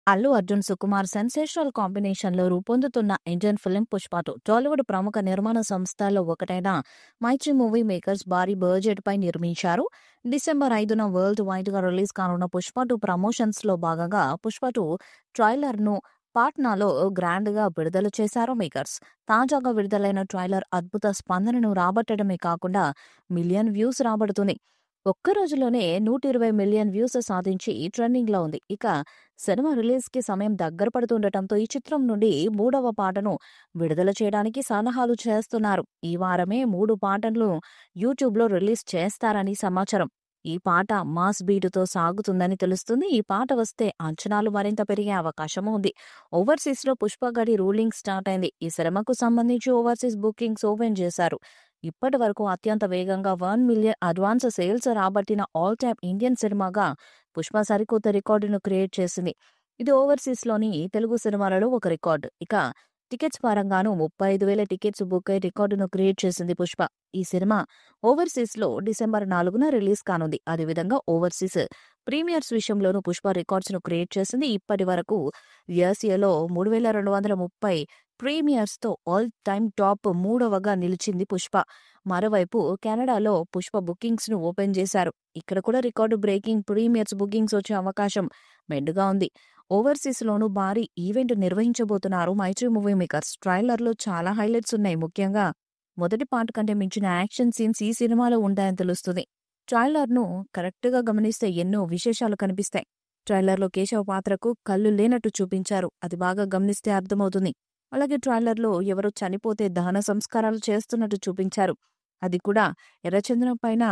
Allu Arjun, Sukumar sensational కాంబినేషన్‌లో రూపొందుతున్న Indian film 'Pushpa 2'. Tollywood ప్రముఖ నిర్మాణ సంస్థల్లో ఒకటైన మైత్రి మూవీ మేకర్స్ భారీ బడ్జెట్‌పై నిర్మించారు. డిసెంబర్ 5న వరల్డ్ వైడ్‌గా రిలీజ్ కానున్న 'పుష్ప 2' ప్రమోషన్స్‌లో భాగంగా 'పుష్ప 2' ట్రైలర్‌ను పాట్నాలో గ్రాండ్‌గా విడుదల చేశారు మేకర్స్. తాజాగా విడుదలైన ట్రైలర్ అద్భుత స్పందనను రాబట్టడమే కాకుండా మిలియన్ వ్యూస్ రాబడుతుంది. ఒక్క రోజులోనే 120 మిలియన్ వ్యూస్ సాధించి ట్రెండింగ్‌లో ఉంది. ఇక సినిమా రిలీజ్‌కి సమయం దగ్గర పడుతుండటంతో ఈ చిత్రం నుండి మూడవ పాటను విడుదల చేయడానికి సన్నాహాలు చేస్తున్నారు. ఈ వారమే 3 పాటలను యూట్యూబ్‌లో రిలీజ్ చేస్తారని సమాచారం. ఈ పాట మాస్ బీటుతో సాగుతుందని తెలుస్తుంది. ఈ పాట వస్తే అంచనాలు మరింత పెరిగే అవకాశం ఉంది. ఓవర్సీస్‌లో 'పుష్ప' గడి రూలింగ్ స్టార్ట్ అయింది. ఈ సినిమాకు సంబంధించి ఓవర్సీస్ బుకింగ్స్ ఓపెన్ చేశారు. ఇప్పటి వరకు అత్యంత వేగంగా 1 మిలియన్ అడ్వాన్స్ సేల్స్ రాబట్టిన ఆల్ టైమ్ ఇండియన్ సినిమాగా 'పుష్ప' సరికొత్త రికార్డును క్రియేట్ చేసింది. ఇది ఓవర్సీస్‌లోని తెలుగు సినిమాలలో ఒక రికార్డు. ఇక టికెట్స్ పరంగానూ 35,000 టికెట్స్ బుక్ అయి రికార్డును క్రియేట్ చేసింది 'పుష్ప'. ఈ సినిమా ఓవర్సీస్‌లో డిసెంబర్ 4న రిలీజ్ కానుంది. అదేవిధంగా ఓవర్సీస్ ప్రీమియర్స్ విషయంలోనూ 'పుష్ప' రికార్డ్స్‌ను క్రియేట్ చేసింది. ఇప్పటి వరకు యూఎస్ఏలో 3,230 ప్రీమియర్స్‌తో ఆల్ టైమ్ టాప్ మూడవగా నిలిచింది 'పుష్ప'. మరోవైపు కెనడాలో 'పుష్ప' బుకింగ్స్‌ను ఓపెన్ చేశారు. ఇక్కడ కూడా రికార్డు బ్రేకింగ్ ప్రీమియర్స్ బుకింగ్స్ వచ్చే అవకాశం మెండుగా ఉంది. ఓవర్సీస్‌లోనూ భారీ ఈవెంట్ నిర్వహించబోతున్నారు మైత్రి మూవీ మేకర్స్. ట్రైలర్‌లో చాలా హైలైట్స్ ఉన్నాయి. ముఖ్యంగా మొదటి పార్ట్ కంటే మించిన యాక్షన్ సీన్స్ ఈ సినిమాలో ఉంటాయని తెలుస్తుంది. ట్రైలర్‌ను కరెక్ట్‌గా గమనిస్తే ఎన్నో విశేషాలు కనిపిస్తాయి. ట్రైలర్‌లో కేశవ్ పాత్రకు కళ్ళు లేనట్టు చూపించారు. అది బాగా గమనిస్తే అర్థమవుతుంది. అలాగే ట్రైలర్‌లో ఎవరో చనిపోతే దహన సంస్కారాలు చేస్తున్నట్టు చూపించారు. అది కూడా ఎర్రచందనం పైన.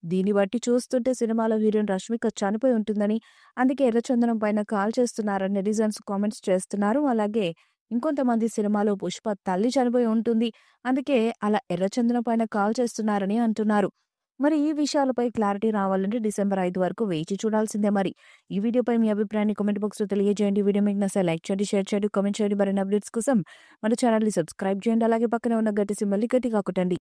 దీన్ని బట్టి చూస్తుంటే సినిమాలో హీరోయిన్ రష్మిక చనిపోయి ఉంటుందని, అందుకే ఎర్రచందనం పైన కాల్చేస్తున్నారని నెటిజన్స్ కామెంట్స్ చేస్తున్నారు. అలాగే ఇంకొంతమంది సినిమాలో 'పుష్ప' తల్లి చనిపోయి ఉంటుంది. అందుకే అలా ఎర్రచందనం పైన కాల్చేస్తున్నారని అంటున్నారు. మరి ఈ విషయాలపై క్లారిటీ రావాలంటే డిసెంబర్ 5 వరకు వేచి చూడాల్సిందే మరి. ఈ వీడియోపై మీ అభిప్రాయాన్ని కామెంట్ బాక్స్‌లో తెలియజేయండి. ఈ వీడియో మీకు నచ్చితే లైక్ చేయండి, షేర్ చేయండి, కామెంట్ చేయండి. మరిన్ని అప్డేట్స్ కోసం మన ఛానల్‌ని సబ్స్క్రైబ్ చేయండి. అలాగే పక్కనే ఉన్న గంట సింబల్‌ని గట్టిగా కొట్టండి.